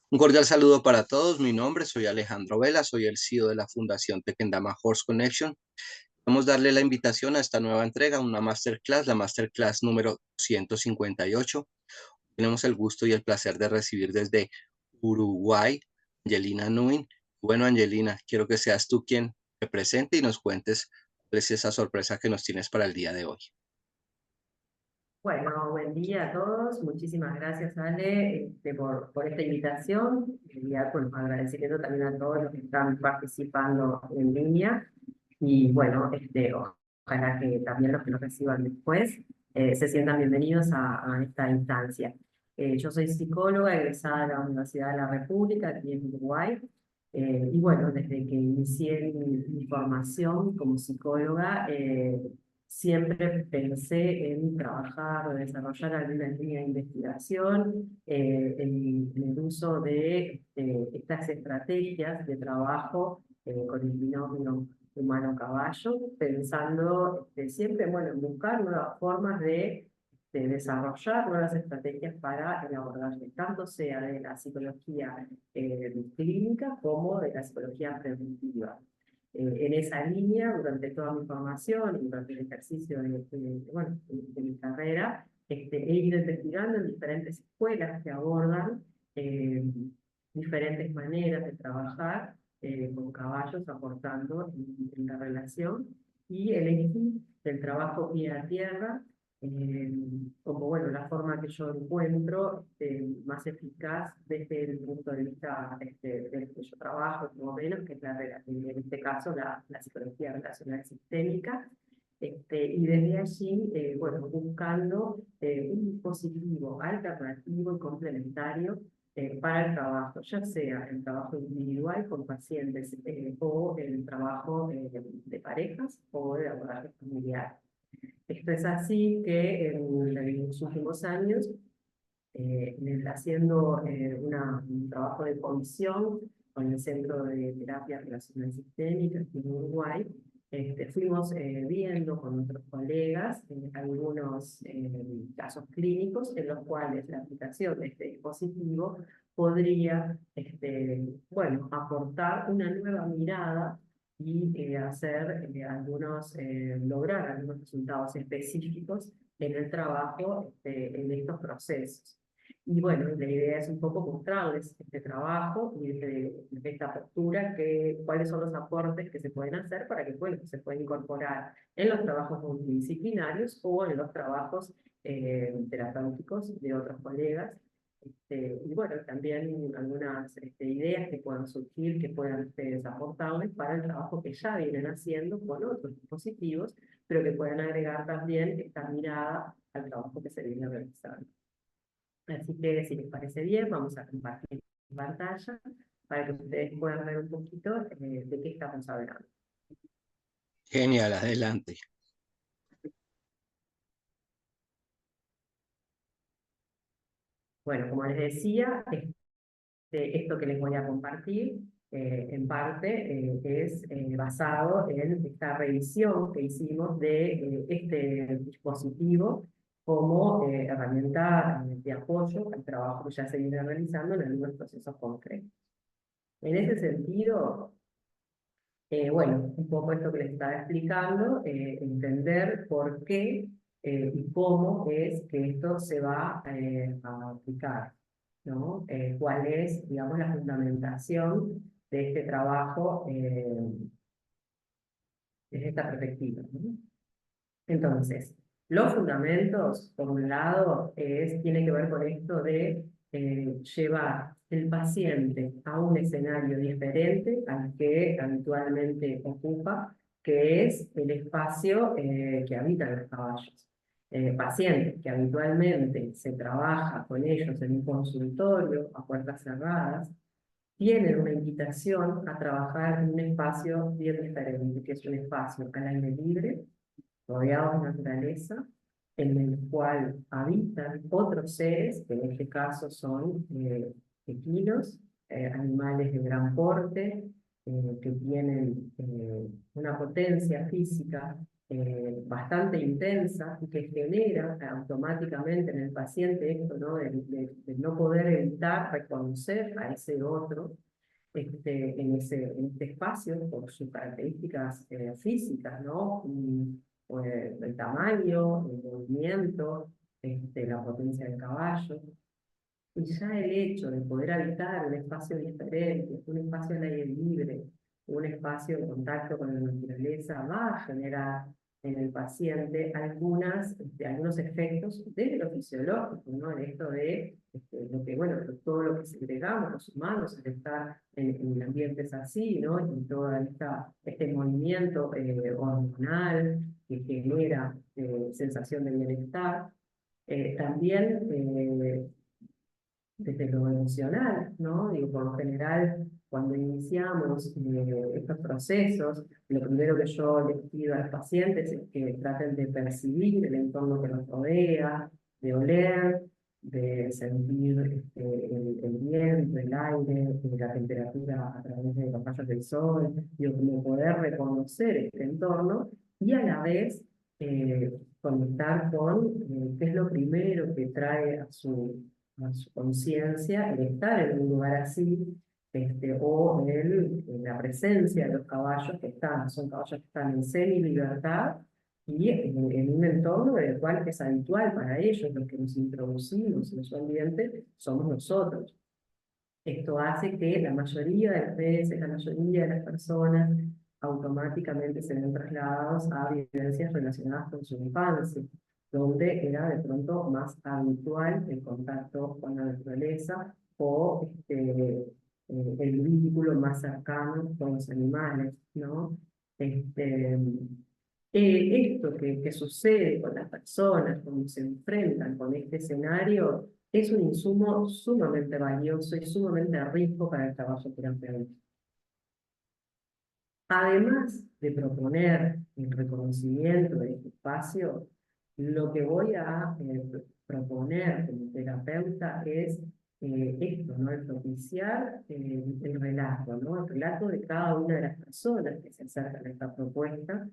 Un cordial saludo para todos. Mi nombre soy Alejandro Vela, soy el CEO de la Fundación Tequendama Horse Connection. Vamos a darle la invitación a esta nueva entrega, una masterclass, la masterclass número 158. Tenemos el gusto y el placer de recibir desde Uruguay, Angelina Nuin. Bueno, Angelina, quiero que seas tú quien te presente y nos cuentes cuál es esa sorpresa que nos tienes para el día de hoy. Bueno, buen día a todos. Muchísimas gracias, Ale, por esta invitación. Quería, bueno, agradeciendo también a todos los que están participando en línea. Y bueno, ojalá que también los que nos reciban después se sientan bienvenidos a esta instancia. Yo soy psicóloga egresada de la Universidad de la República, aquí en Uruguay. Y bueno, desde que inicié mi formación como psicóloga, siempre pensé en trabajar o desarrollar alguna línea de investigación en el uso de estas estrategias de trabajo con el binomio humano-caballo, pensando siempre, bueno, en buscar nuevas formas de desarrollar nuevas estrategias para el abordaje, tanto sea de la psicología clínica como de la psicología preventiva. En esa línea, durante toda mi formación y durante el ejercicio bueno, de mi carrera, he ido investigando en diferentes escuelas que abordan diferentes maneras de trabajar con caballos, aportando en la relación, y elegí el trabajo pie a tierra eh, como bueno, la forma que yo encuentro más eficaz desde el punto de vista del que yo trabajo, por lo menos, que es en este caso la psicología relacional sistémica. Y desde allí, bueno, buscando un dispositivo alternativo y complementario para el trabajo, ya sea el trabajo individual con pacientes o el trabajo de parejas o de abordaje familiar. Esto es así que en los últimos años, haciendo un trabajo de comisión con el Centro de Terapia Relacional Sistémica aquí en Uruguay, fuimos viendo con otros colegas algunos casos clínicos en los cuales la aplicación de este dispositivo podría bueno, aportar una nueva mirada y lograr algunos resultados específicos en el trabajo en estos procesos. Y bueno, la idea es un poco mostrarles este trabajo y desde esta postura cuáles son los aportes que se pueden hacer para que bueno, se pueda incorporar en los trabajos multidisciplinarios o en los trabajos terapéuticos de otros colegas. Y bueno, también algunas ideas que puedan surgir, que puedan ustedes aportarles para el trabajo que ya vienen haciendo con otros dispositivos, pero que puedan agregar también esta mirada al trabajo que se viene realizando. Así que si les parece bien, vamos a compartir pantalla para que ustedes puedan ver un poquito de qué estamos hablando. Genial, adelante. Bueno, como les decía, esto que les voy a compartir, en parte, es basado en esta revisión que hicimos de este dispositivo como herramienta de apoyo al trabajo que ya se viene realizando en algunos procesos concretos. En ese sentido, bueno, un poco esto que les estaba explicando, entender por qué y cómo es que esto se va a aplicar, ¿no? Cuál es, digamos, la fundamentación de este trabajo desde esta perspectiva, ¿no? Entonces, los fundamentos, por un lado, tiene que ver con esto de llevar el paciente a un escenario diferente al que habitualmente ocupa, que es el espacio que habitan los caballos. Pacientes que habitualmente se trabaja con ellos en un consultorio a puertas cerradas, tienen una invitación a trabajar en un espacio bien diferente, que es un espacio al aire libre, rodeados de naturaleza, en el cual habitan otros seres, que en este caso son equinos, animales de gran porte, que tienen una potencia física bastante intensa y que genera automáticamente en el paciente esto, ¿no? De no poder evitar reconocer a ese otro en este espacio por sus características físicas, ¿no? El tamaño, el movimiento, la potencia del caballo. Y ya el hecho de poder habitar un espacio diferente, un espacio al aire libre, un espacio de contacto con la naturaleza, va a generar en el paciente algunos efectos desde lo fisiológico, ¿no? En esto de lo que, bueno, todo lo que segregamos los humanos al estar en ambientes así, ¿no? Y todo este movimiento hormonal que genera sensación de bienestar. También desde lo emocional, ¿no? Digo, por lo general, cuando iniciamos estos procesos, lo primero que yo les pido a los pacientes es que traten de percibir el entorno que los rodea, de oler, de sentir el viento, el aire, la temperatura a través de los rayos del sol, digo, como poder reconocer este entorno y a la vez conectar con qué es lo primero que trae a su conciencia el estar en un lugar así, o la presencia de los caballos son caballos que están en semi-libertad y en un entorno del cual es habitual para ellos, los que nos introducimos en su ambiente, somos nosotros. Esto hace que la mayoría de las veces, la mayoría de las personas automáticamente se ven trasladados a vivencias relacionadas con su infancia, donde era de pronto más habitual el contacto con la naturaleza o el vínculo más cercano con los animales, ¿no? Este, Esto que sucede con las personas cuando se enfrentan con este escenario es un insumo sumamente valioso y sumamente rico para el trabajo terapéutico. Además de proponer el reconocimiento de este espacio, lo que voy a proponer como terapeuta es esto, ¿no? El propiciar el relato, ¿no? El relato de cada una de las personas que se acercan a esta propuesta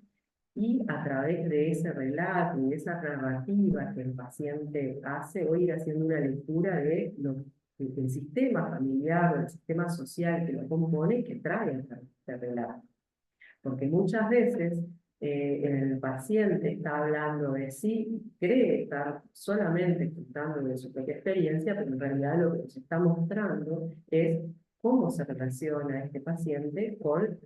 y a través de ese relato y de esa narrativa que el paciente hace, voy a ir haciendo una lectura del sistema familiar o del sistema social que lo compone, que trae este relato. Porque muchas veces el paciente está hablando de sí, cree estar solamente contando de su propia experiencia, pero en realidad lo que nos está mostrando es cómo se relaciona este paciente con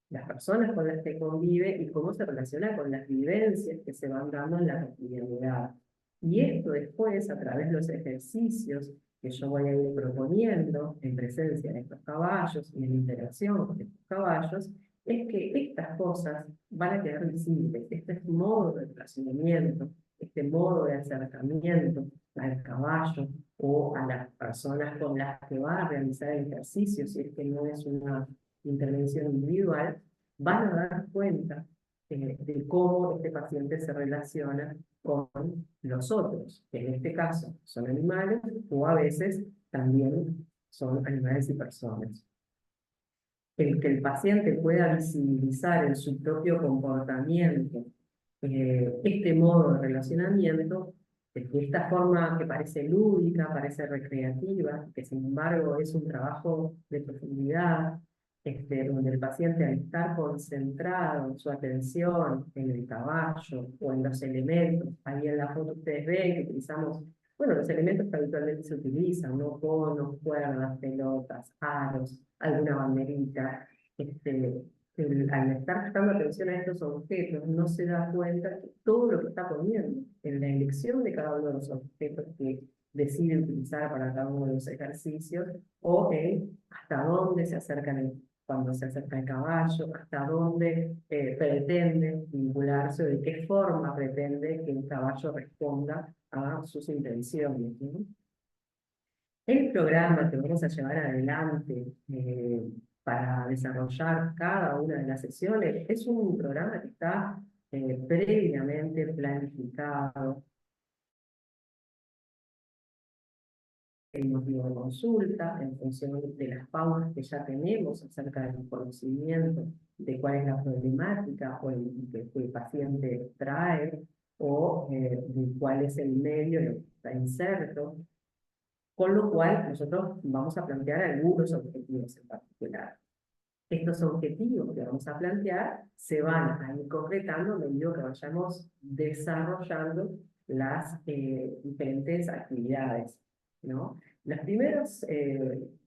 las personas con las que convive y cómo se relaciona con las vivencias que se van dando en la cotidianidad. Y esto después, a través de los ejercicios que yo voy a ir proponiendo en presencia de estos caballos y en interacción con estos caballos, es que estas cosas van a quedar visibles, este modo de relacionamiento, este modo de acercamiento al caballo o a las personas con las que va a realizar el ejercicio, si es que no es una intervención individual, van a dar cuenta de cómo este paciente se relaciona con los otros, que en este caso son animales o a veces también son animales y personas. El que el paciente pueda visibilizar en su propio comportamiento este modo de relacionamiento, de esta forma que parece lúdica, parece recreativa, que sin embargo es un trabajo de profundidad, donde el paciente al estar concentrado su atención en el caballo o en los elementos, ahí en la foto ustedes ven que utilizamos, bueno, los elementos que habitualmente se utilizan, ¿no? Conos, cuerdas, pelotas, aros, alguna banderita, al estar prestando atención a estos objetos, no se da cuenta de todo lo que está poniendo en la elección de cada uno de los objetos que decide utilizar para cada uno de los ejercicios, o en hasta dónde se acercan cuando se acerca el caballo, hasta dónde pretende vincularse, o de qué forma pretende que el caballo responda a sus intenciones, ¿no? El programa que vamos a llevar adelante para desarrollar cada una de las sesiones es un programa que está previamente planificado, el motivo de consulta, en función de las pautas que ya tenemos acerca del conocimiento de cuál es la problemática o que el paciente trae, o de cuál es el medio en el que está inserto, con lo cual nosotros vamos a plantear algunos objetivos en particular. Estos objetivos que vamos a plantear se van a ir concretando a medida que vayamos desarrollando las diferentes actividades, ¿no? Las primeras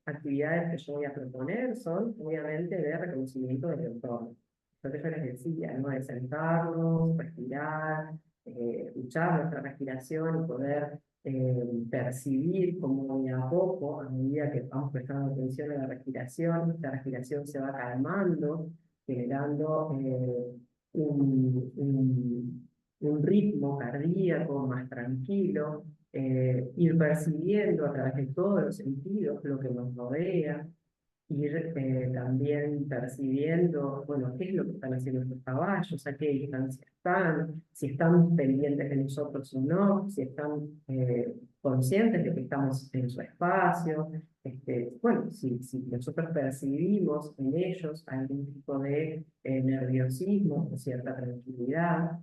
actividades que yo voy a proponer son, obviamente, de reconocimiento del entorno. Lo que yo les decía, ¿no? De sentarnos, respirar, escuchar nuestra respiración y poder percibir como de a poco, a medida que vamos prestando atención a la respiración se va calmando, generando un ritmo cardíaco más tranquilo, ir percibiendo a través de todos los sentidos lo que nos rodea, ir también percibiendo, bueno, qué es lo que están haciendo nuestros caballos, a qué distancia están, si están pendientes de nosotros o no, si están conscientes de que estamos en su espacio, bueno, si nosotros percibimos en ellos algún tipo de nerviosismo o cierta tranquilidad.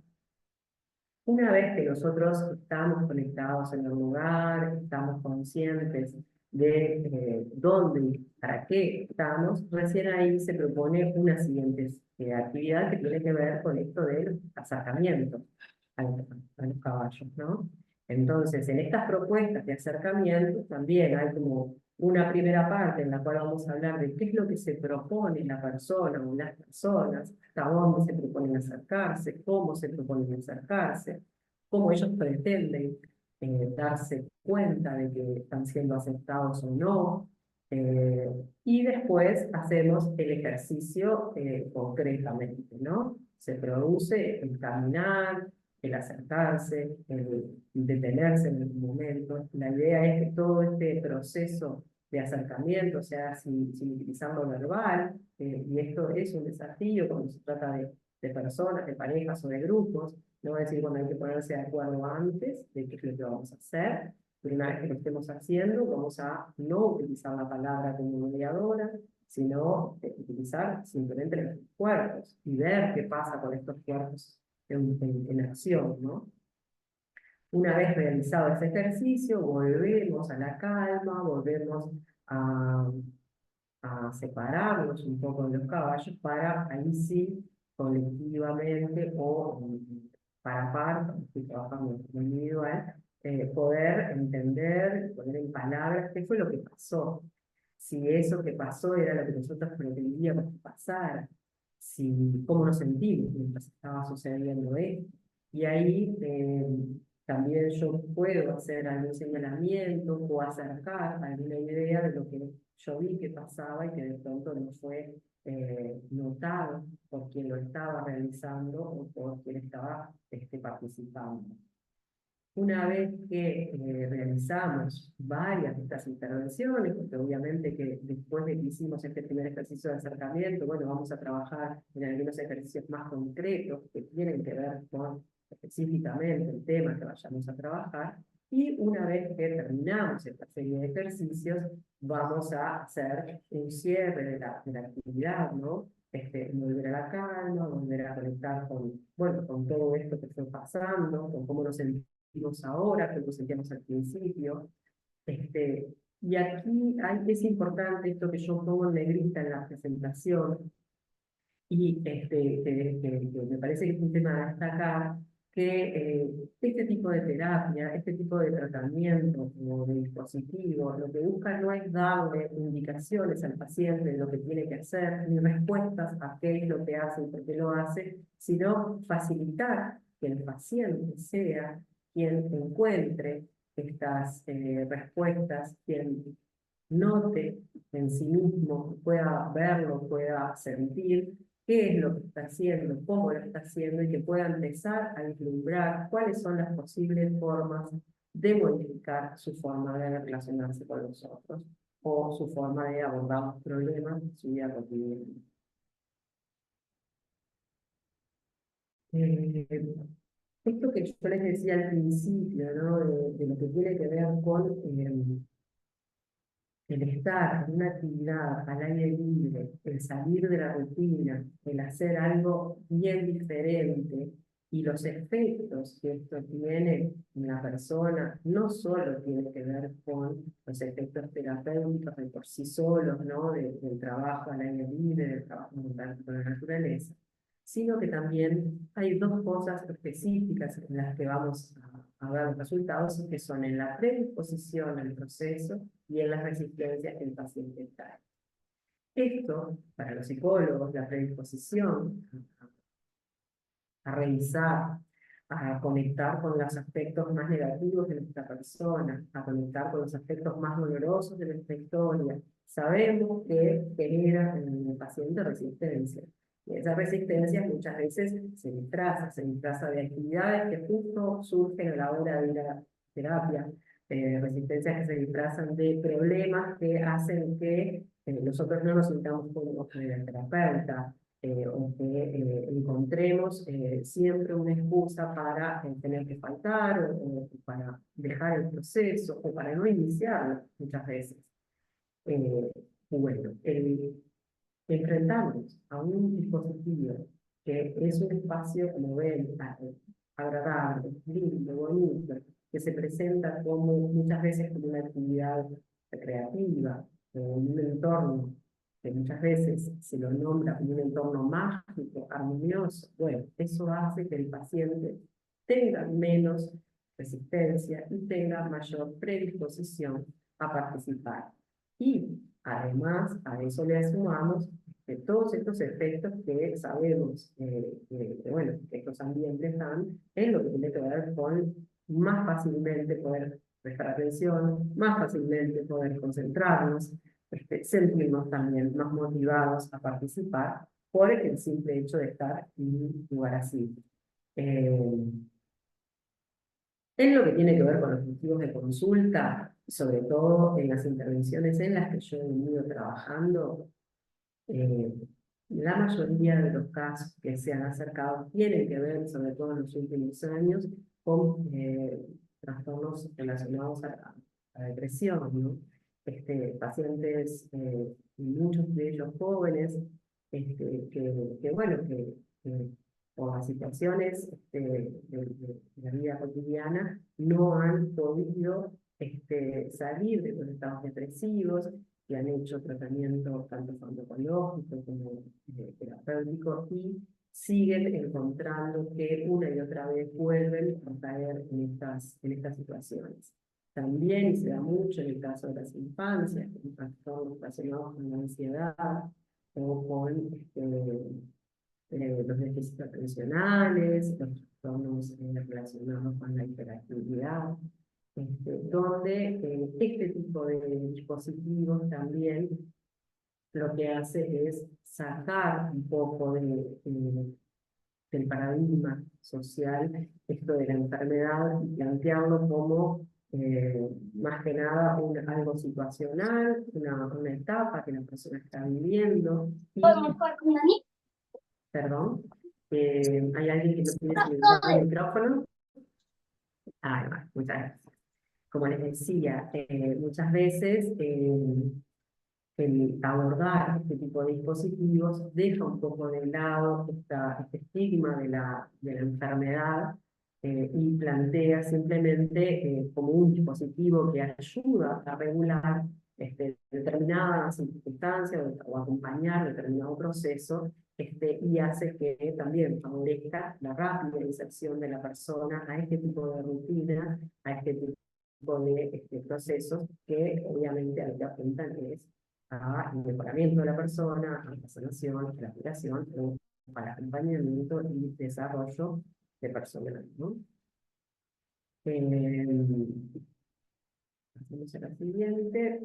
Una vez que nosotros estamos conectados en el lugar, estamos conscientes de dónde y para qué estamos, recién ahí se propone una siguiente actividad que tiene que ver con esto del acercamiento a los caballos, ¿no? Entonces, en estas propuestas de acercamiento también hay como una primera parte en la cual vamos a hablar de qué es lo que se propone la persona o las personas, hasta dónde se proponen acercarse, cómo se proponen acercarse, cómo ellos pretenden darse cuenta de que están siendo aceptados o no. Y después hacemos el ejercicio concretamente, ¿no? Se produce el caminar, el acercarse, el detenerse en el momento. La idea es que todo este proceso de acercamiento sea sin utilizar lo verbal, y esto es un desafío cuando se trata de personas, de parejas o de grupos. No voy a decir cuando hay que ponerse de acuerdo antes de qué es lo que vamos a hacer, pero una vez que lo estemos haciendo, vamos a no utilizar la palabra como mediadora, sino utilizar simplemente los cuerpos y ver qué pasa con estos cuerpos en acción, ¿no? Una vez realizado ese ejercicio, volvemos a la calma, volvemos a, a separarnos un poco de los caballos para ahí sí, colectivamente o para par, cuando estoy trabajando en forma individual, poder entender, poner en palabras qué fue lo que pasó. Si eso que pasó era lo que nosotros pretendíamos que pasara, cómo nos sentimos mientras estaba sucediendo esto. Y ahí también yo puedo hacer algún señalamiento o acercar alguna idea de lo que yo vi que pasaba y que de pronto no fue notado por quien lo estaba realizando o por quien estaba participando. Una vez que realizamos varias de estas intervenciones, porque obviamente que después de que hicimos este primer ejercicio de acercamiento, bueno, vamos a trabajar en algunos ejercicios más concretos que tienen que ver con específicamente el tema que vayamos a trabajar, y una vez que terminamos esta serie de ejercicios, vamos a hacer un cierre de la actividad, ¿no? Volver a la calma, volver a conectar con, bueno, con todo esto que fue pasando, con cómo nos sentimos ahora, cómo nos sentíamos al principio. Y aquí es importante esto que yo pongo en negrita en la presentación, y que me parece que es un tema a destacar, que este tipo de terapia, este tipo de tratamiento o de dispositivos, lo que busca no es darle indicaciones al paciente de lo que tiene que hacer, ni respuestas a qué es lo que hace y por qué lo hace, sino facilitar que el paciente sea quien encuentre estas respuestas, quien note en sí mismo, pueda verlo, pueda sentir qué es lo que está haciendo, cómo lo está haciendo, y que pueda empezar a vislumbrar cuáles son las posibles formas de modificar su forma de relacionarse con los otros o su forma de abordar los problemas de su vida cotidiana. Esto que yo les decía al principio, ¿no? De lo que tiene que ver con el estar en una actividad al aire libre, el salir de la rutina, el hacer algo bien diferente y los efectos que esto tiene en la persona, no solo tiene que ver con los efectos terapéuticos de por sí solos, ¿no? Del trabajo al aire libre, del trabajo con la naturaleza, sino que también hay dos cosas específicas en las que vamos a ver los resultados, que son en la predisposición al proceso y en las resistencias que el paciente trae. Esto, para los psicólogos, la predisposición a revisar, a conectar con los aspectos más negativos de nuestra persona, a conectar con los aspectos más dolorosos de nuestra historia, sabemos que genera en el paciente resistencia. Y esa resistencia muchas veces se disfraza de actividades que justo surgen a la hora de ir a terapia, resistencias que se disfrazan de problemas que hacen que nosotros no nos sintamos cómodos con el terapeuta, o que encontremos siempre una excusa para tener que faltar, o para dejar el proceso, o para no iniciarlo muchas veces. Bueno, enfrentarnos a un dispositivo que es un espacio, como ven, agradable, lindo, bonito, que se presenta como muchas veces como una actividad recreativa, un entorno que muchas veces se lo nombra como un entorno mágico, armonioso. Bueno, eso hace que el paciente tenga menos resistencia y tenga mayor predisposición a participar. Y además, a eso le sumamos todos estos efectos que sabemos bueno, que estos ambientes dan en lo que tiene que ver con más fácilmente poder prestar atención, más fácilmente poder concentrarnos, sentirnos también más motivados a participar por el simple hecho de estar en un lugar así. En lo que tiene que ver con los motivos de consulta, sobre todo en las intervenciones en las que yo he venido trabajando, la mayoría de los casos que se han acercado tienen que ver, sobre todo en los últimos años, con trastornos relacionados a la depresión, ¿no? Pacientes, muchos de ellos jóvenes, bueno, que por las situaciones de la vida cotidiana no han podido salir de los estados depresivos, que han hecho tratamiento tanto farmacológico como terapéutico, y siguen encontrando que una y otra vez vuelven a caer en estas situaciones. También, y se da mucho en el caso de las infancias, con trastornos relacionados con la ansiedad o con los déficits atencionales, los trastornos relacionados con la hiperactividad, donde este tipo de dispositivos también lo que hace es sacar un poco del paradigma social esto de la enfermedad y plantearlo como más que nada algo situacional, una etapa que la persona está viviendo. Y, perdón, ¿hay alguien que no tiene silenciado el micrófono? Ah, va, muchas gracias. Como les decía, muchas veces el abordar este tipo de dispositivos deja un poco de lado este estigma de la enfermedad, y plantea simplemente como un dispositivo que ayuda a regular determinadas circunstancias o acompañar determinado proceso, y hace que también favorezca la rápida inserción de la persona a este tipo de rutina, a este tipo de procesos que obviamente a lo que apuntan es al mejoramiento de la persona, a la sanación, a la aplicación, para el acompañamiento y desarrollo de personal, ¿no? Pasemos a la siguiente.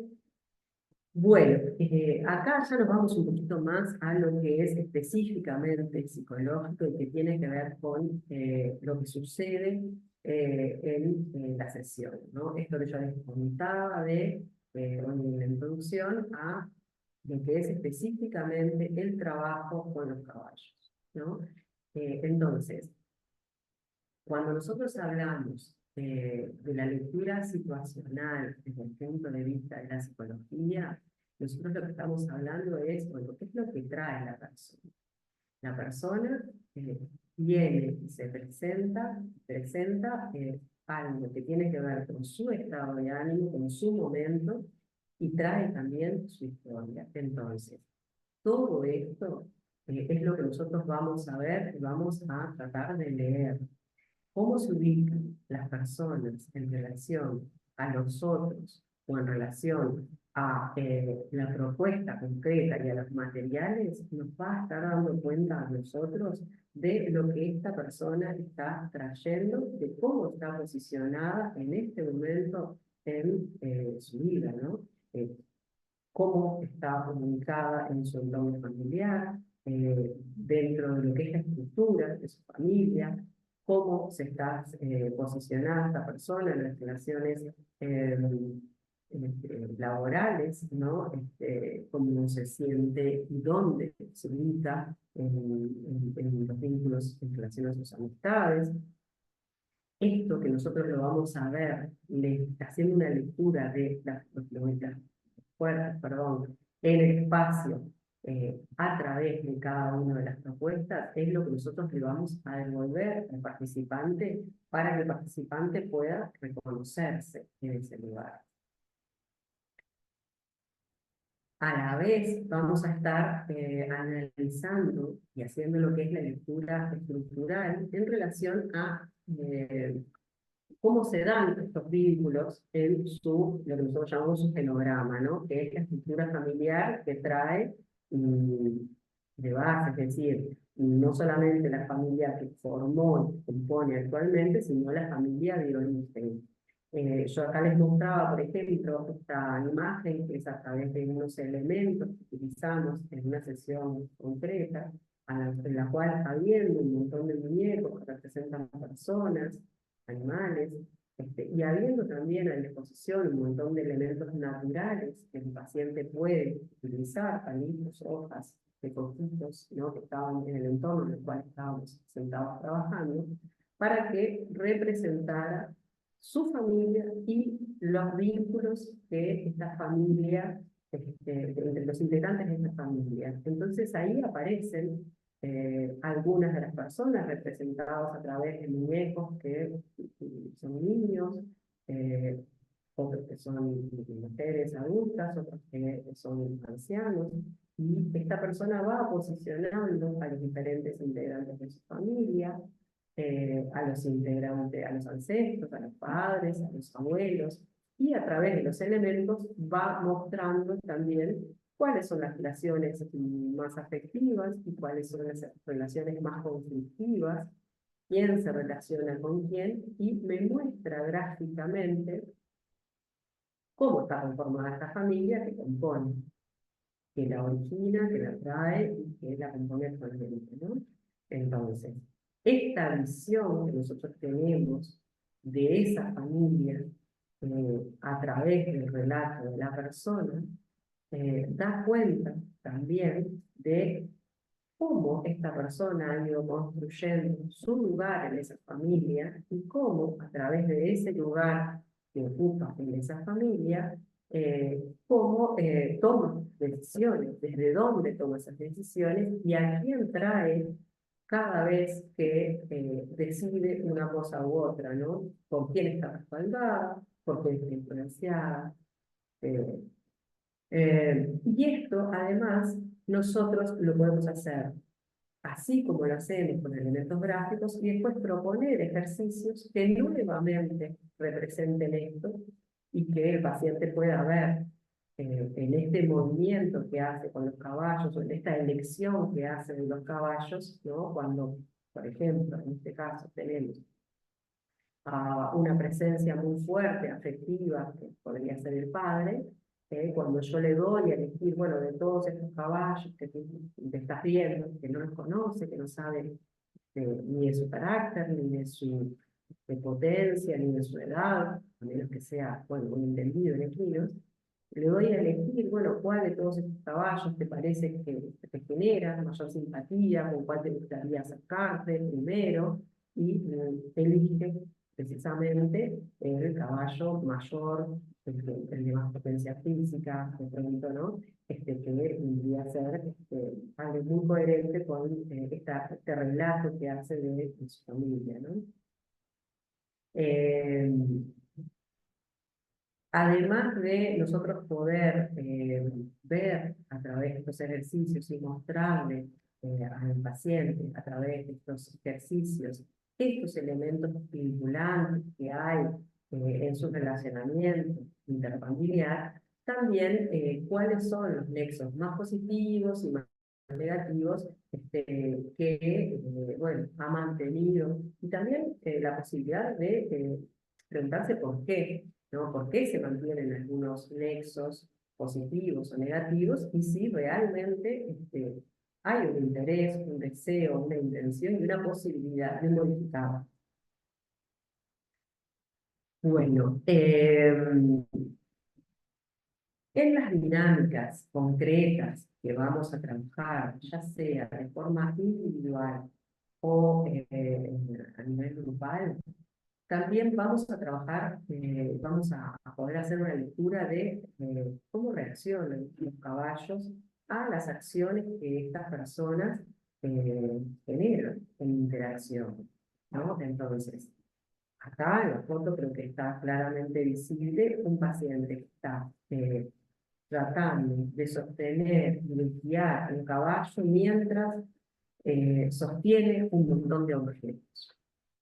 Bueno, acá ya nos vamos un poquito más a lo que es específicamente psicológico y que tiene que ver con lo que sucede en la sesión, ¿no? Esto que yo les comentaba en la introducción a lo que es específicamente el trabajo con los caballos, ¿no? Entonces, cuando nosotros hablamos de la lectura situacional desde el punto de vista de la psicología, nosotros lo que estamos hablando es, bueno, ¿qué es lo que trae la persona? La persona viene y se presenta algo que tiene que ver con su estado de ánimo, con su momento, y trae también su historia. Entonces, todo esto es lo que nosotros vamos a ver y vamos a tratar de leer. Cómo se ubican las personas en relación a los otros o en relación a la propuesta concreta y a los materiales, nos va a estar dando cuenta a nosotros de lo que esta persona está trayendo, de cómo está posicionada en este momento en su vida, ¿no? Cómo está comunicada en su entorno familiar, dentro de lo que es la estructura de su familia, cómo se está posicionada esta persona en las relaciones laborales, ¿no? Cómo se siente y dónde se ubica en los vínculos en relación a sus amistades. Esto que nosotros lo vamos a ver haciendo una lectura de las fuerzas, perdón, en el espacio a través de cada una de las propuestas, es lo que nosotros le vamos a devolver al participante para que el participante pueda reconocerse en ese lugar. A la vez vamos a estar analizando y haciendo lo que es la lectura estructural en relación a cómo se dan estos vínculos en lo que nosotros llamamos su genograma, ¿no? Que es la estructura familiar que trae de base, es decir, no solamente la familia que formó y compone actualmente, sino la familia de origen. Yo acá les mostraba, por ejemplo, esta imagen que es a través de unos elementos que utilizamos en una sesión concreta, en la cual habiendo un montón de muñecos que representan personas, animales, y habiendo también a disposición un montón de elementos naturales que el paciente puede utilizar, palitos, hojas, de coquitos, ¿no? Que estaban en el entorno en el cual estábamos sentados trabajando, para que representara su familia y los vínculos que esta familia, entre los integrantes de esta familia. Entonces ahí aparecen algunas de las personas representadas a través de muñecos que son niños, otros que son mujeres adultas, otros que son ancianos, y esta persona va posicionando a los diferentes integrantes de su familia, a los integrantes, a los ancestros, a los padres, a los abuelos, y a través de los elementos va mostrando también cuáles son las relaciones más afectivas y cuáles son las relaciones más conflictivas, quién se relaciona con quién, y me muestra gráficamente cómo está conformada esta familia que compone, que la origina, que la trae y que la compone actualmente, ¿no? Entonces, esta visión que nosotros tenemos de esa familia a través del relato de la persona, da cuenta también de cómo esta persona ha ido construyendo su lugar en esa familia y cómo a través de ese lugar que ocupa en esa familia, cómo toma decisiones, desde dónde toma esas decisiones y a quién trae cada vez que decide una cosa u otra, ¿no? Por quién está respaldada, por quién está influenciada. eh, y esto, además, nosotros lo podemos hacer así como lo hacemos con elementos gráficos y después proponer ejercicios que nuevamente representen esto y que el paciente pueda ver en este movimiento que hace con los caballos o en esta elección que hace de los caballos, ¿no? Cuando, por ejemplo, en este caso tenemos una presencia muy fuerte, afectiva, que podría ser el padre, cuando yo le doy a elegir, bueno, de todos estos caballos que te estás viendo, que no los conoce, que no sabe ni de su carácter, ni de su potencia, ni de su edad, a menos que sea, bueno, un entendido en equinos, le doy a elegir, bueno, cuál de todos estos caballos te parece que te genera mayor simpatía, con cuál te gustaría acercarte primero, y elige precisamente el caballo mayor, el de más potencia física, de pronto, ¿no? Que vendría a ser algo muy coherente con este relato que hace de su familia, ¿no? Eh, Además de nosotros poder ver a través de estos ejercicios y mostrarle al paciente a través de estos ejercicios estos elementos vinculantes que hay en su relacionamiento interfamiliar, también cuáles son los nexos más positivos y más negativos bueno, ha mantenido, y también la posibilidad de preguntarse por qué. ¿No? ¿Por qué se mantienen algunos nexos positivos o negativos? Y si realmente hay un interés, un deseo, una intención y una posibilidad de modificar. Bueno, en las dinámicas concretas que vamos a trabajar, ya sea de forma individual o a nivel grupal, también vamos a trabajar, vamos a poder hacer una lectura de cómo reaccionan los caballos a las acciones que estas personas generan en interacción, ¿no? Entonces, acá en la foto creo que está claramente visible un paciente que está tratando de sostener y de guiar un caballo mientras sostiene un montón de objetos,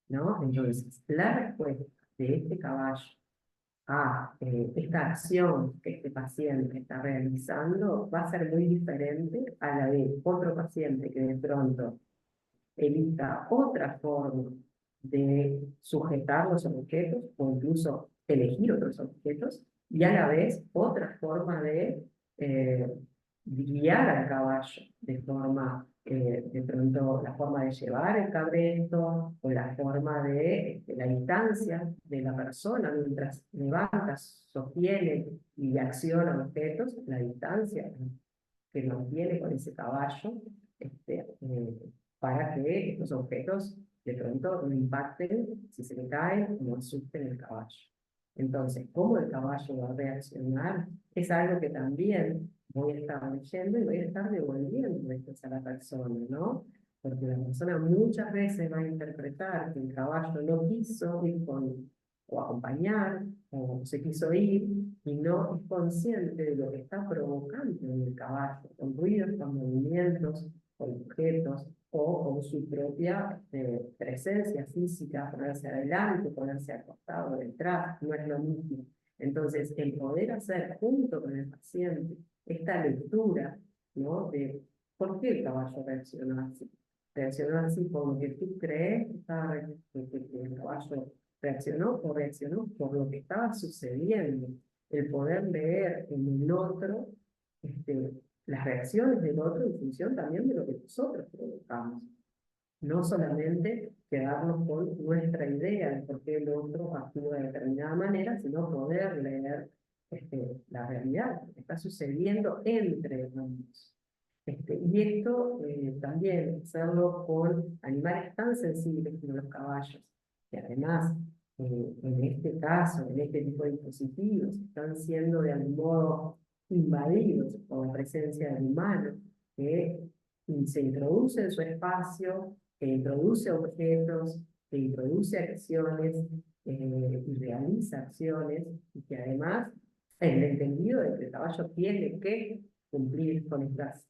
¿no? Entonces, la respuesta de este caballo a esta acción que este paciente está realizando va a ser muy diferente a la de otro paciente que de pronto elija otra forma de sujetar los objetos o incluso elegir otros objetos y a la vez otra forma eh, guiar al caballo de forma, de pronto la forma de llevar el cabresto o la forma de la distancia de la persona mientras levanta, sostiene y acciona objetos, la distancia que mantiene con ese caballo para que estos objetos de pronto no impacten, si se le caen, no asusten el caballo. Entonces, cómo el caballo va a reaccionar es algo que también voy a estar leyendo y voy a estar devolviendo después a la persona, ¿no? Porque la persona muchas veces va a interpretar que el caballo no quiso ir con, o acompañar, o se quiso ir, y no es consciente de lo que está provocando en el caballo, con ruidos, con movimientos, con objetos, o con su propia presencia física, ponerse adelante, ponerse acostado, detrás, no es lo mismo. Entonces, el poder hacer junto con el paciente esta lectura, ¿no? De por qué el caballo reaccionó así. Reaccionó así porque tú crees que el caballo reaccionó o reaccionó por lo que estaba sucediendo. El poder leer en el otro las reacciones del otro en función también de lo que nosotros provocamos. No solamente quedarnos con nuestra idea de por qué el otro actúa de determinada manera, sino poder leer la realidad, lo que está sucediendo entre ambos. Y esto también hacerlo con animales tan sensibles como los caballos, que además, en este caso, en este tipo de dispositivos, están siendo de algún modo invadidos por la presencia del humano, que se introduce en su espacio, que introduce objetos, que introduce acciones y realiza acciones, y que además, en el entendido de que el caballo tiene que cumplir con estas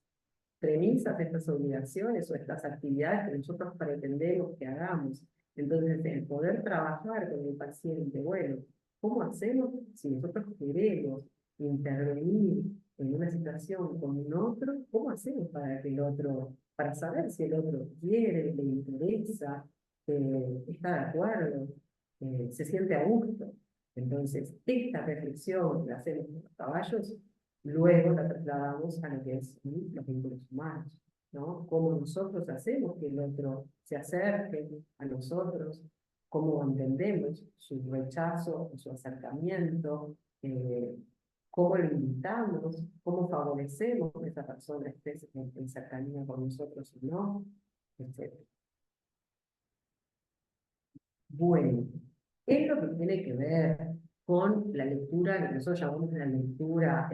premisas, estas obligaciones o estas actividades que nosotros pretendemos que hagamos. Entonces, el poder trabajar con el paciente, bueno, ¿cómo hacemos si nosotros queremos intervenir en una situación con un otro? ¿Cómo hacemos para que el otro, para saber si el otro quiere, le interesa, está de acuerdo, se siente a gusto? Entonces, esta reflexión que hacemos con los caballos luego la trasladamos a lo que es los vínculos humanos, ¿no? Cómo nosotros hacemos que el otro se acerque a nosotros, cómo entendemos su rechazo o su acercamiento, cómo lo invitamos, cómo favorecemos que esa persona esté en cercanía con nosotros o no, etc. Bueno. Es lo que tiene que ver con la lectura, que nosotros llamamos la lectura,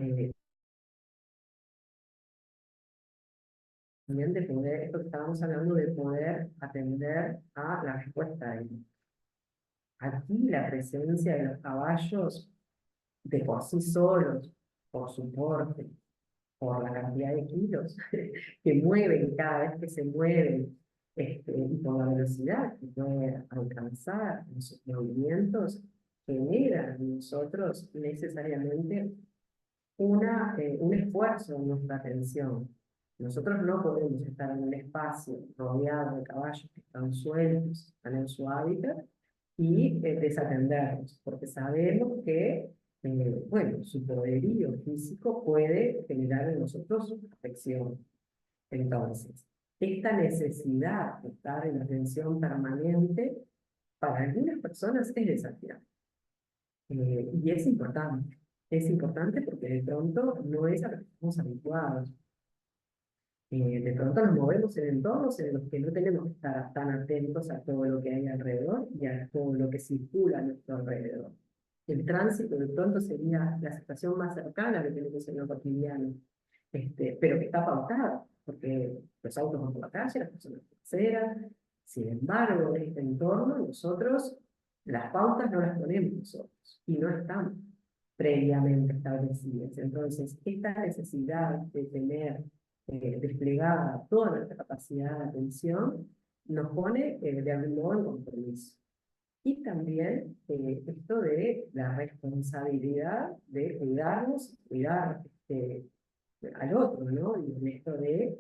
también de poder, esto que estábamos hablando de poder atender a la respuesta de aquí la presencia de los caballos de por sí solos, por su porte, por la cantidad de kilos que mueven cada vez que se mueven, y por la velocidad que puede alcanzar en sus movimientos, generan en nosotros necesariamente un esfuerzo en nuestra atención. Nosotros no podemos estar en un espacio rodeado de caballos que están sueltos, están en su hábitat, y desatenderlos, porque sabemos que bueno, su poderío físico puede generar en nosotros afección. Entonces, esta necesidad de estar en atención permanente, para algunas personas es desafiante. Y es importante porque de pronto no es a lo que estamos habituados. De pronto nos movemos en entornos en los que no tenemos que estar tan atentos a todo lo que hay alrededor y a todo lo que circula a nuestro alrededor. El tránsito de pronto sería la situación más cercana que tenemos en lo cotidiano, pero que está pautada, porque los autos van por la calle, las personas por la acera. Sin embargo, en este entorno nosotros las pautas no las ponemos nosotros y no están previamente establecidas. Entonces, esta necesidad de tener desplegada toda nuestra capacidad de atención nos pone de algún modo en compromiso. Y también esto de la responsabilidad de cuidarnos, cuidar al otro, ¿no? Y en esto de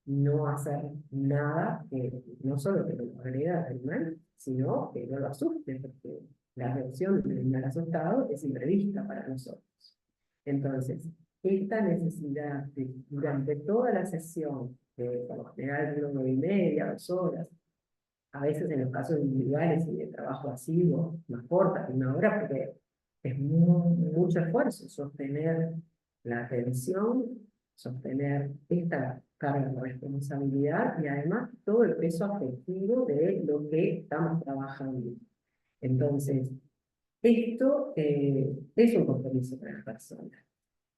no hacer nada que no solo que lo agreda al animal, sino que no lo asuste, porque la reacción del animal asustado es imprevista para nosotros. Entonces, esta necesidad de, durante toda la sesión, por lo general 1 hora y media, 2 horas, a veces en los casos individuales y de trabajo asiduo, más corta, 1 hora, porque es mucho esfuerzo sostener la atención, sostener esta carga de responsabilidad y además todo el peso afectivo de lo que estamos trabajando. Entonces, esto es un compromiso para la persona.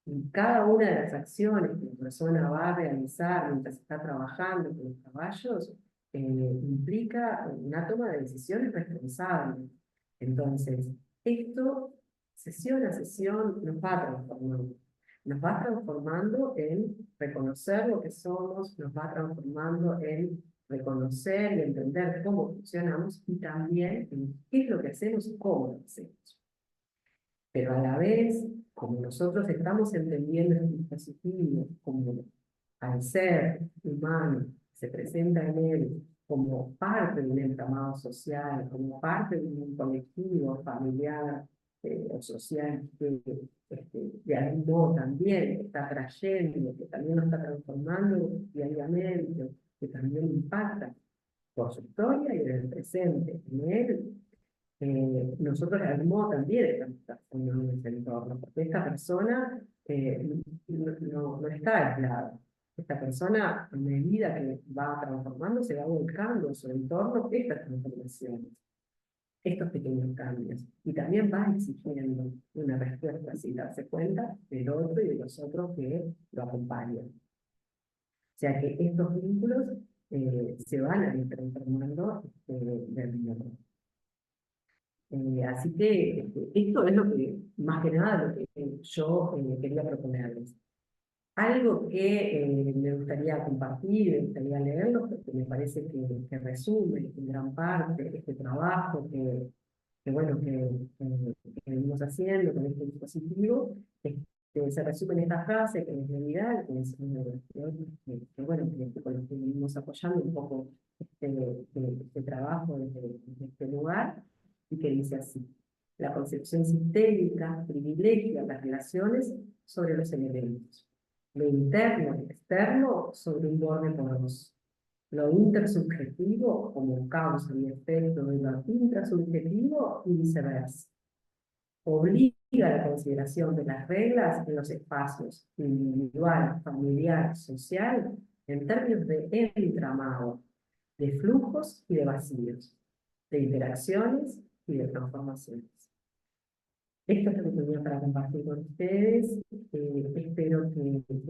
Y cada una de las acciones que la persona va a realizar mientras está trabajando con los caballos implica una toma de decisiones responsables. Entonces, esto, sesión a sesión, nos va transformando. Nos va transformando en reconocer lo que somos, nos va transformando en reconocer y entender cómo funcionamos y también en qué es lo que hacemos y cómo lo hacemos. Pero a la vez, como nosotros estamos entendiendo el dispositivo como al ser humano se presenta en él como parte de un entramado social, como parte de un colectivo familiar o social que de algún modo también está trayendo, que también lo está transformando diariamente, que también impacta por su historia y en el presente en él. Nosotros de algún modo también estamos transformando ese entorno, porque esta persona no está aislada. Esta persona, a medida que va transformando, se va volcando en su entorno estas transformaciones, estos pequeños cambios. Y también va exigiendo una respuesta sin darse cuenta del otro y de los otros que lo acompañan. O sea que estos vínculos se van a ir transformando del mundo. Así que esto es lo que, más que nada, lo que yo quería proponerles. Algo que me gustaría compartir, me gustaría leerlo, porque me parece que resume en gran parte este trabajo bueno, que venimos haciendo con este dispositivo. Se resume en esta frase que es realidad, que es uno de los teóricos bueno, que con los que venimos apoyando un poco este trabajo desde este lugar, y que dice así: la concepción sistémica privilegia las relaciones sobre los elementos, lo interno y externo sobre un borde poroso, lo intersubjetivo como causa y efecto de lo intrasubjetivo y viceversa. Obliga a la consideración de las reglas en los espacios individual, familiar, social, en términos de entramado, de flujos y de vacíos, de interacciones y de transformaciones. Esto es lo que tenía para compartir con ustedes. Espero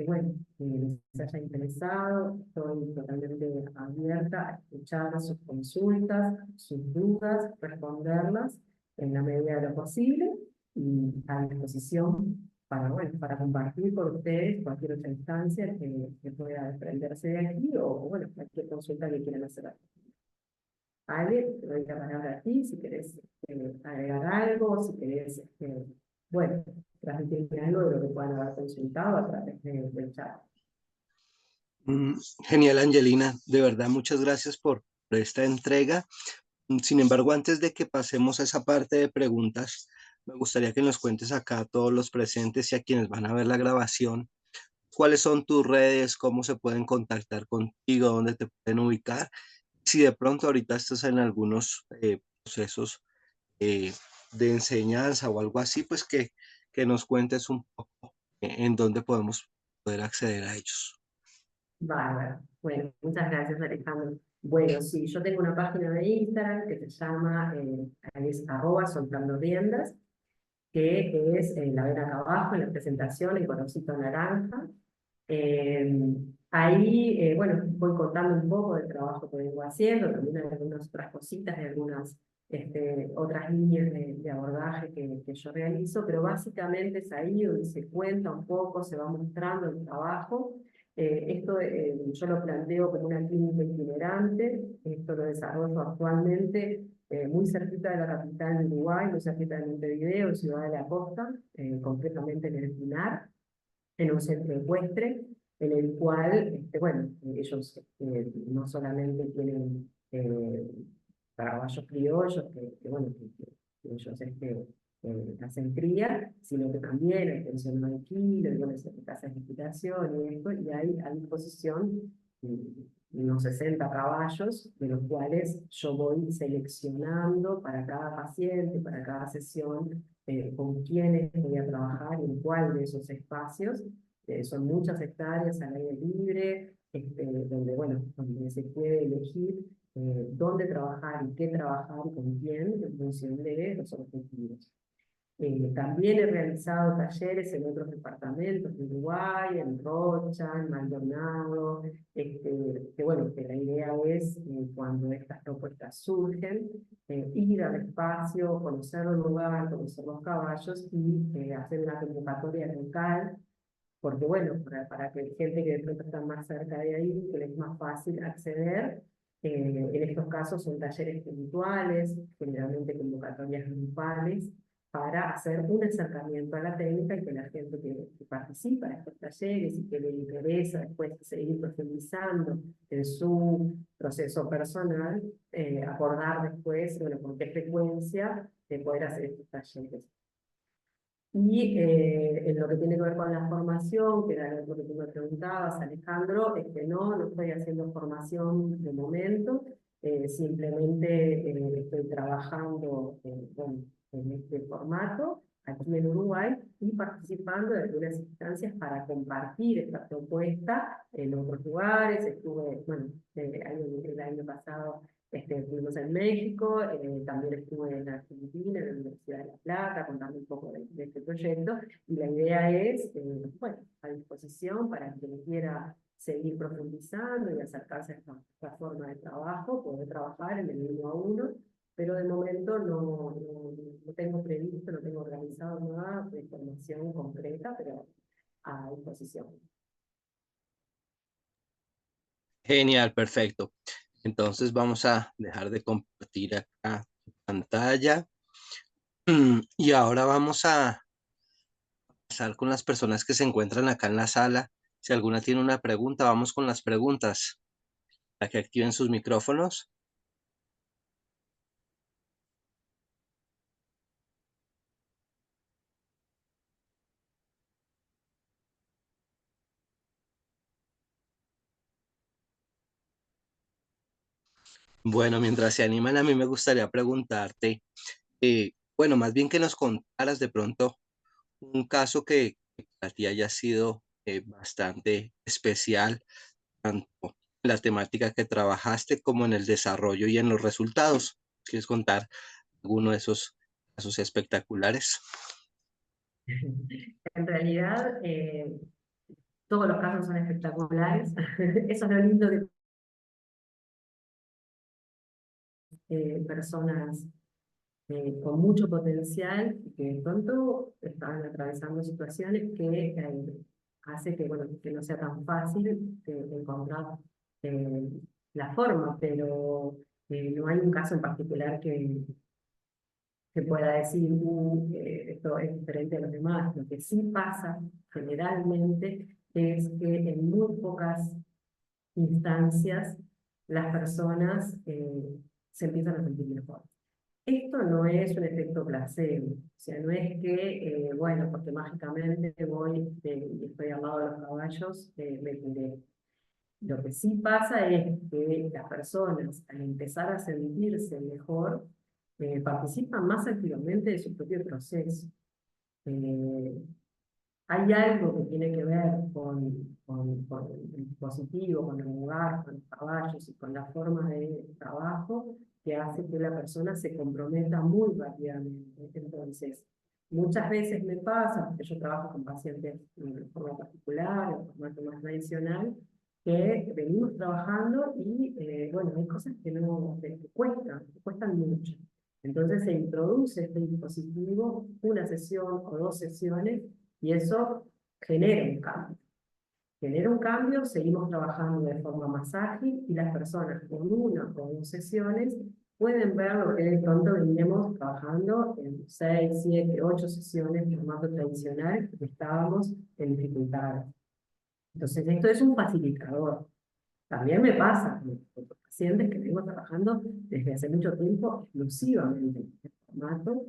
bueno, que les haya interesado. Estoy totalmente abierta a escuchar sus consultas, sus dudas, responderlas en la medida de lo posible y a disposición para, bueno, para compartir con ustedes cualquier otra instancia que pueda desprenderse de aquí o bueno, cualquier consulta que quieran hacer. Ale, te doy la palabra a ti, si querés agregar algo, si querés, bueno, transmitirme algo de lo que puedan haber consultado a través del chat. Genial, Angelina. De verdad, muchas gracias por esta entrega. Sin embargo, antes de que pasemos a esa parte de preguntas, me gustaría que nos cuentes acá a todos los presentes y a quienes van a ver la grabación, cuáles son tus redes, cómo se pueden contactar contigo, dónde te pueden ubicar. Si de pronto ahorita estás en algunos procesos eh, de enseñanza o algo así, pues que nos cuentes un poco en dónde podemos poder acceder a ellos. Bárbaro. Bueno, muchas gracias, Alejandro. Bueno, sí, yo tengo una página de Instagram que se llama, es @soltandoriendas, que es la ven acá abajo en la presentación, el colorcito naranja. Ahí, bueno, voy contando un poco del trabajo que vengo haciendo, también hay algunas otras cositas, de algunas otras líneas de abordaje que yo realizo, pero básicamente es ahí donde se cuenta un poco, se va mostrando el trabajo. Esto yo lo planteo como una clínica itinerante, esto lo desarrollo actualmente muy cerquita de la capital de Uruguay, muy cerquita de Montevideo, Ciudad de la Costa, concretamente en el Pinar, en un centro ecuestre, en el cual, bueno, ellos no solamente tienen caballos criollos, bueno, que ellos hacen cría, sino que también hay pensión de alquiler, y bueno, casas de equitación y esto, y hay a disposición unos 60 caballos, de los cuales yo voy seleccionando para cada paciente, para cada sesión, con quiénes voy a trabajar y en cuál de esos espacios. Son muchas hectáreas al aire libre, donde, bueno, donde se puede elegir dónde trabajar y qué trabajar y con quién en función de los objetivos. También he realizado talleres en otros departamentos de Uruguay, en Rocha, en Maldonado, que bueno, que la idea es, cuando estas propuestas surgen, ir al espacio, conocer el lugar, conocer los caballos y hacer una convocatoria local, porque bueno, para que gente que de pronto está más cerca de ahí, que les es más fácil acceder. En estos casos son talleres puntuales, generalmente convocatorias grupales, para hacer un acercamiento a la técnica y que la gente que participa en estos talleres y que le interesa después seguir profundizando en su proceso personal, acordar después, bueno, con qué frecuencia de poder hacer estos talleres. Y en lo que tiene que ver con la formación, que era lo que tú me preguntabas, Alejandro, no estoy haciendo formación de momento, simplemente estoy trabajando bueno, en este formato aquí en Uruguay y participando de algunas instancias para compartir esta propuesta en otros lugares. Estuve, bueno, el año pasado estuvimos en México, también estuve en Argentina, en la Universidad de La Plata, contando un poco de este proyecto, y la idea es, bueno, a disposición para quien quiera seguir profundizando y acercarse a esta forma de trabajo, poder trabajar en el 1 a 1, pero de momento no tengo previsto, no tengo organizado nada de formación concreta, pero a disposición. Genial, perfecto. Entonces vamos a dejar de compartir acá pantalla. Y ahora vamos a pasar con las personas que se encuentran acá en la sala. Si alguna tiene una pregunta, vamos con las preguntas para que activen sus micrófonos. Bueno, mientras se animan, a mí me gustaría preguntarte, bueno, más bien que nos contaras de pronto un caso que para ti haya sido bastante especial, tanto en la temática que trabajaste como en el desarrollo y en los resultados. ¿Quieres contar alguno de esos casos espectaculares? En realidad, todos los casos son espectaculares. Eso es lo lindo de personas con mucho potencial que de pronto están atravesando situaciones que hace que, bueno, que no sea tan fácil encontrar eh, la forma, pero no hay un caso en particular que pueda decir, esto es diferente a los demás. Lo que sí pasa generalmente es que en muy pocas instancias las personas se empiezan a sentir mejor. Esto no es un efecto placebo, o sea, no es que, bueno, porque mágicamente voy y estoy al lado de los caballos, me curé. Lo que sí pasa es que las personas, al empezar a sentirse mejor, participan más activamente de su propio proceso. Eh, Hay algo que tiene que ver con el dispositivo, con el lugar, con los caballos y con la forma de trabajo que hace que la persona se comprometa muy rápidamente. Entonces, muchas veces me pasa, porque yo trabajo con pacientes de forma particular, en formato más tradicional, que venimos trabajando y, bueno, hay cosas que cuestan mucho. Entonces se introduce este dispositivo, una sesión o dos sesiones, y eso genera un cambio. Genera un cambio, seguimos trabajando de forma más ágil y las personas con una o dos sesiones pueden ver lo que de pronto veníamos trabajando en 6, 7, 8 sesiones en formato tradicional que estábamos en dificultades. Entonces esto es un facilitador. También me pasa con pacientes que vengo trabajando desde hace mucho tiempo exclusivamente en este formato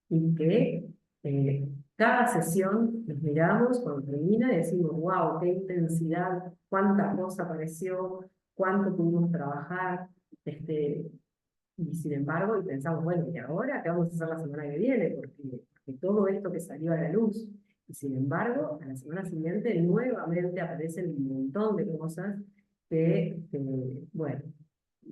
y que eh, cada sesión nos miramos cuando termina y decimos, wow, qué intensidad, cuánta cosa apareció, cuánto pudimos trabajar, y sin embargo, y pensamos, bueno, ¿y ahora qué vamos a hacer la semana que viene? Porque todo esto que salió a la luz, y sin embargo, a la semana siguiente nuevamente aparecen un montón de cosas bueno,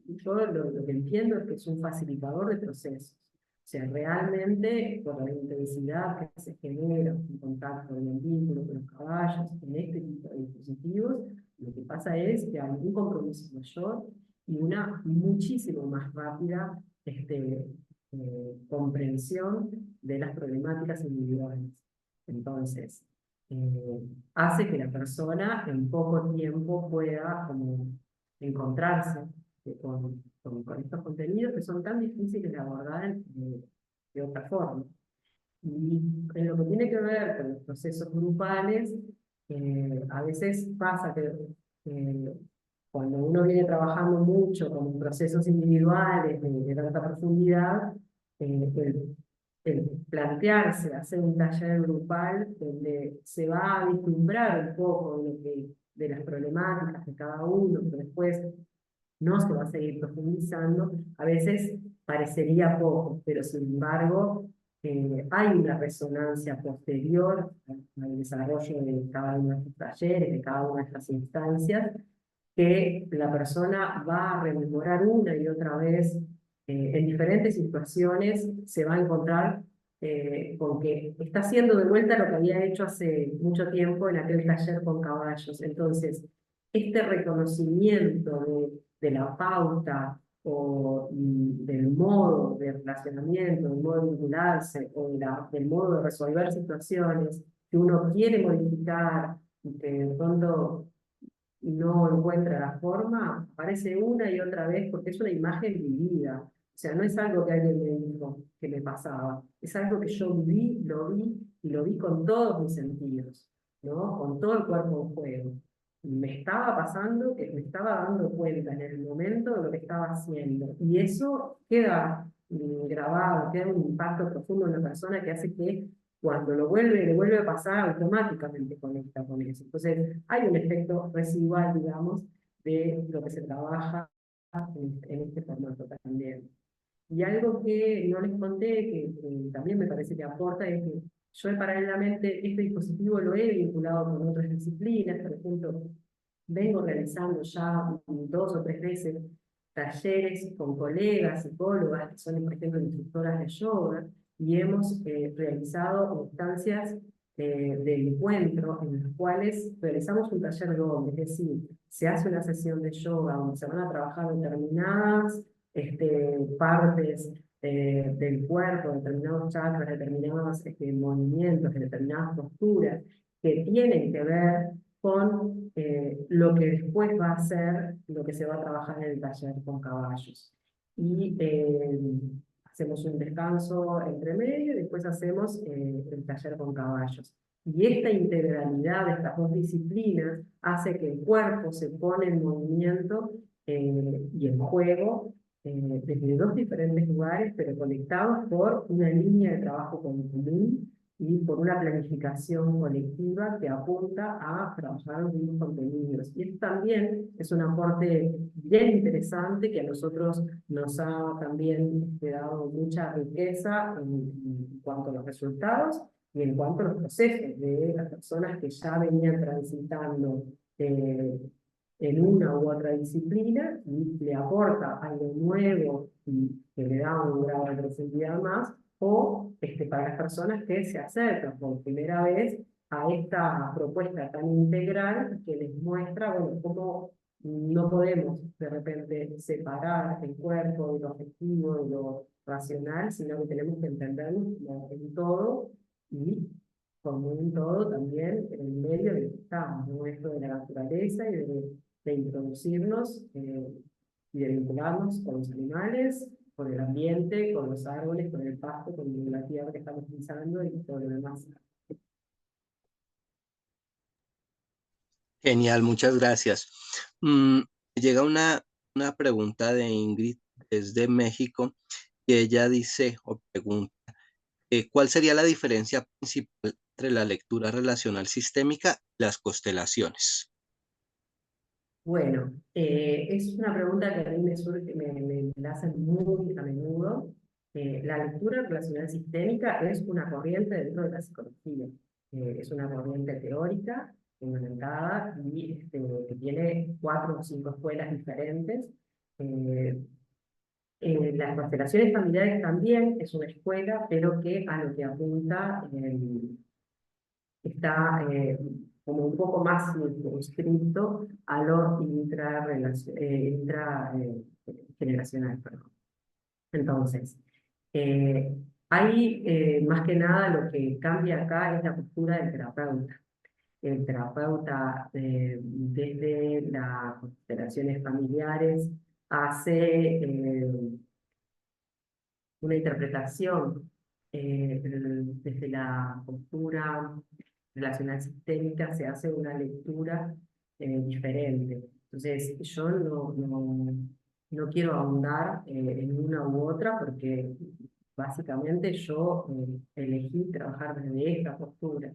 yo lo que entiendo es que es un facilitador de procesos. O sea, realmente, por la intensidad que se genera en contacto en el vínculo con los caballos, en este tipo de dispositivos, lo que pasa es que hay un compromiso mayor y una muchísimo más rápida comprensión de las problemáticas individuales. Entonces, eh, hace que la persona en poco tiempo pueda como encontrarse con estos contenidos que son tan difíciles de abordar de otra forma. Y en lo que tiene que ver con los procesos grupales, a veces pasa que cuando uno viene trabajando mucho con procesos individuales de tanta profundidad, el plantearse hacer un taller grupal donde se va a vislumbrar un poco de las problemáticas de cada uno, pero después no se va a seguir profundizando, a veces parecería poco, pero sin embargo hay una resonancia posterior al desarrollo de cada uno de estos talleres, de cada una de estas instancias, que la persona va a rememorar una y otra vez en diferentes situaciones, se va a encontrar con que está haciendo de vuelta lo que había hecho hace mucho tiempo en aquel taller con caballos. Entonces, este reconocimiento de la pauta o del modo de relacionamiento, del modo de vincularse o del modo de resolver situaciones que uno quiere modificar y que de pronto no encuentra la forma, aparece una y otra vez porque es una imagen vivida. O sea, no es algo que alguien me dijo que me pasaba, es algo que yo vi y lo vi con todos mis sentidos, ¿no? Con todo el cuerpo en juego. Y me estaba pasando que me estaba dando cuenta en el momento de lo que estaba haciendo. Y eso queda grabado, queda un impacto profundo en la persona que hace que cuando le vuelve a pasar, automáticamente conecta con eso. Entonces, hay un efecto residual, digamos, de lo que se trabaja en este formato también. Y algo que no les conté, que también me parece que aporta, es que yo paralelamente este dispositivo lo he vinculado con otras disciplinas. Por ejemplo, vengo realizando ya 2 o 3 veces talleres con colegas, psicólogas, que son, por ejemplo, instructoras de yoga, y hemos realizado instancias de encuentro en las cuales realizamos un taller doble, es decir, se hace una sesión de yoga donde se van a trabajar determinadas partes del cuerpo, determinados chakras, determinados movimientos, determinadas posturas que tienen que ver con lo que después va a ser lo que se va a trabajar en el taller con caballos. Y hacemos un descanso entre medio y después hacemos el taller con caballos. Y esta integralidad de estas dos disciplinas hace que el cuerpo se pone en movimiento y en juego desde dos diferentes lugares, pero conectados por una línea de trabajo común y por una planificación colectiva que apunta a trabajar los mismos contenidos. Y esto también es un aporte bien interesante que a nosotros nos ha también dado mucha riqueza en cuanto a los resultados y en cuanto a los procesos de las personas que ya venían transitando en una u otra disciplina y le aporta algo nuevo y que le da un grado de profundidad más, o para las personas que se acercan por primera vez a esta propuesta tan integral que les muestra, bueno, cómo no podemos de repente separar el cuerpo de lo afectivo, de lo racional, sino que tenemos que entendernos como en todo y como un todo también en el medio en el que estamos, ¿no? Esto de la naturaleza y de introducirnos y de vincularnos con los animales, con el ambiente, con los árboles, con el pasto, con la tierra que estamos pisando y todo lo demás. Genial, muchas gracias. Llega una pregunta de Ingrid desde México y ella dice o pregunta, ¿cuál sería la diferencia principal entre la lectura relacional sistémica y las constelaciones? Bueno, es una pregunta que a mí me surge, me la hacen muy a menudo. La lectura relacional sistémica es una corriente dentro de la psicología. Es una corriente teórica, fundamentada, y que tiene 4 o 5 escuelas diferentes. Las constelaciones familiares también es una escuela, pero que a lo que apunta está como un poco más circunscrito a lo intrageneracional. Perdón. Entonces, hay más que nada lo que cambia acá es la postura del terapeuta. El terapeuta, desde las constelaciones familiares, hace una interpretación desde la postura relacional sistémica, se hace una lectura diferente. Entonces, yo no quiero ahondar en una u otra porque básicamente yo elegí trabajar desde esta postura,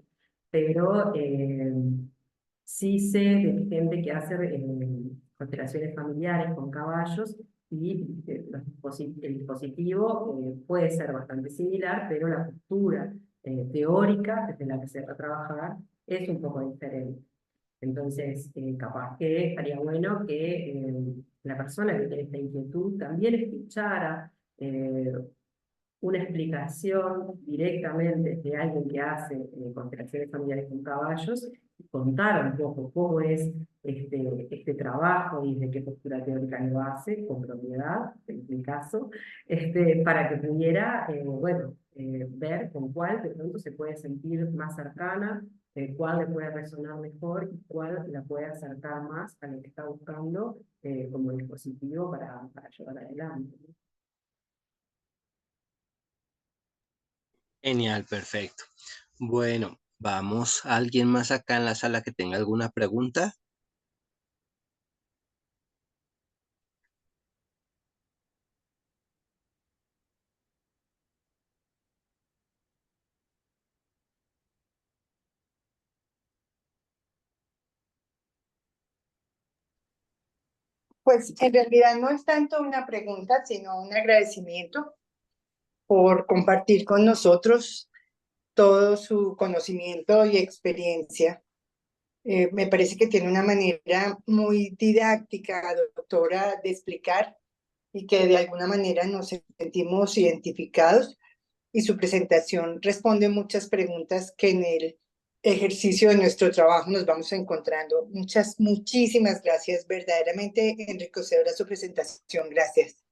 pero sí sé de gente que hace constelaciones familiares con caballos y el dispositivo puede ser bastante similar, pero la postura teórica desde la que se va a trabajar es un poco diferente. Entonces, capaz que estaría bueno que la persona que tiene esta inquietud también escuchara una explicación directamente de alguien que hace constelaciones familiares con caballos, y contar un poco cómo es este trabajo y de qué postura teórica lo hace, con propiedad, en mi caso, para que pudiera, ver con cuál de pronto se puede sentir más cercana, cuál le puede resonar mejor y cuál la puede acercar más a lo que está buscando como dispositivo para llevar adelante, ¿no? Genial, perfecto. Bueno, vamos. ¿Alguien más acá en la sala que tenga alguna pregunta? Pues en realidad no es tanto una pregunta, sino un agradecimiento por compartir con nosotros todo su conocimiento y experiencia. Me parece que tiene una manera muy didáctica, doctora, de explicar y que de alguna manera nos sentimos identificados, y su presentación responde muchas preguntas que en el ejercicio de nuestro trabajo nos vamos encontrando. Muchísimas gracias, verdaderamente enriquecedora su presentación. Gracias.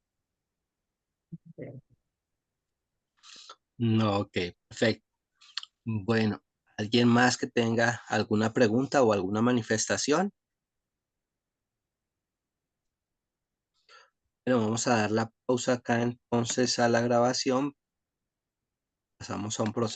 No, ok, perfecto. Bueno, ¿alguien más que tenga alguna pregunta o alguna manifestación? Bueno, vamos a dar la pausa acá entonces a la grabación. Pasamos a un proceso.